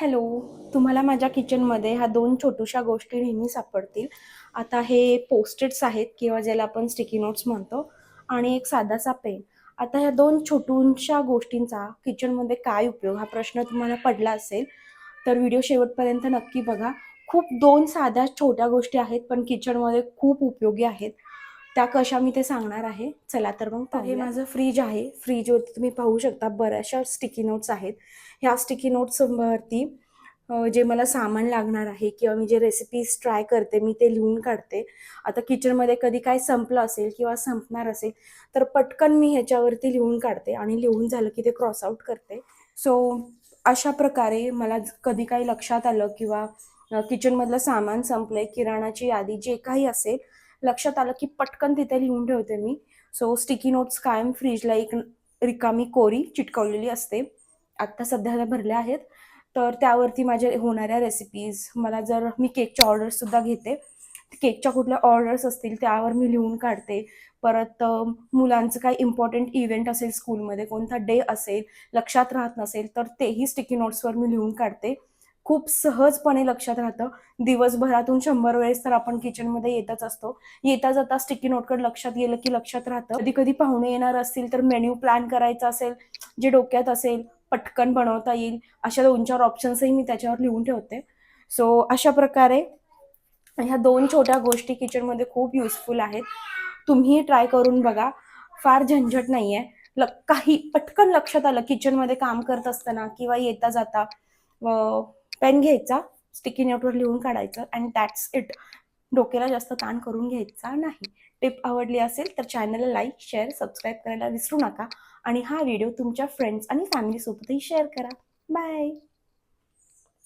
Hello. तुम्हाला माझ्या किचनमध्ये ह्या दोन छोट्याशा गोष्टी नेहमी सापडतील. आता हे पोस्ट-इट्स आहेत किंवा ज्याला आपण स्टिकी नोट्स म्हणतो आणि एक साधासा पेन. आता ह्या दोन छोटूशा गोष्टींचा किचनमध्ये काय उपयोग हा प्रश्न तुम्हाला पडला असेल, तर व्हिडिओ शेवटपर्यंत नक्की बघा. खूप दोन साध्या छोट्या गोष्टी आहेत, पण किचनमध्ये खूप उपयोगी आहेत. त्या कशा मी ते सांगणार आहे. चला तर मग हे माझं फ्रीज आहे. फ्रीजवरती तुम्ही पाहू शकता बऱ्याचशा स्टिकी नोट्स आहेत. ह्या स्टिकी नोट्सवरती जे मला सामान लागणार आहे किंवा मी जे रेसिपीज ट्राय करते मी ते लिहून काढते. आता किचनमध्ये कधी काय संपलं असेल किंवा संपणार असेल तर पटकन मी ह्याच्यावरती लिहून काढते आणि लिहून झालं की ते क्रॉस आउट करते. सो अशा प्रकारे मला कधी काही लक्षात आलं किंवा किचनमधलं सामान संपलंय, किराणाची यादी जे काही असेल लक्षात आलं की पटकन तिथे लिहून ठेवते मी. सो स्टिकी नोट्स कायम फ्रीजला एक रिकामी कोरी चिटकवलेली असते. आत्ता सध्याला भरल्या आहेत. तर त्यावरती माझ्या होणाऱ्या रेसिपीज मला जर मी केकच्या ऑर्डर्ससुद्धा घेते. केकच्या कुठल्या ऑर्डर्स असतील त्यावर मी लिहून काढते. परत मुलांचं काही इम्पॉर्टंट इव्हेंट असेल स्कूलमध्ये, कोणता डे असेल, लक्षात राहत नसेल तर तेही स्टिकी नोट्सवर मी लिहून काढते. खूप सहजपणे लक्षात राहतं. दिवसभरातून 100 वेळेस तर आपण किचनमध्ये येतच असतो. येता जाता स्टिकी नोटकडे लक्षात गेलं की लक्षात राहतं. कधी-कधी पाहुणे येणार असतील तर मेन्यू प्लॅन करायचा असेल, जे डोक्यात असेल, पटकन बनवता येईल, अशा 2-4 ऑप्शन्सही मी त्याच्यावर लिहून ठेवते. सो अशा प्रकारे ह्या दोन छोट्या गोष्टी किचनमध्ये खूप युजफुल आहेत. तुम्ही ट्राय करून बघा. फार झंझट नाहीये. काही पटकन लक्षात आलं किचनमध्ये काम करत असताना किंवा येता जाता पेन घ्यायचा, स्टिकी नोटवर लिहून काढायचं अँड दॅट्स इट. डोक्याला जास्त ताण करून घ्यायचा नाही. टिप आवडली असेल तर चॅनलला लाईक, शेअर, सबस्क्राईब करायला विसरू नका आणि हा व्हिडिओ तुमच्या फ्रेंड्स आणि फॅमिलीसोबतही शेअर करा. बाय.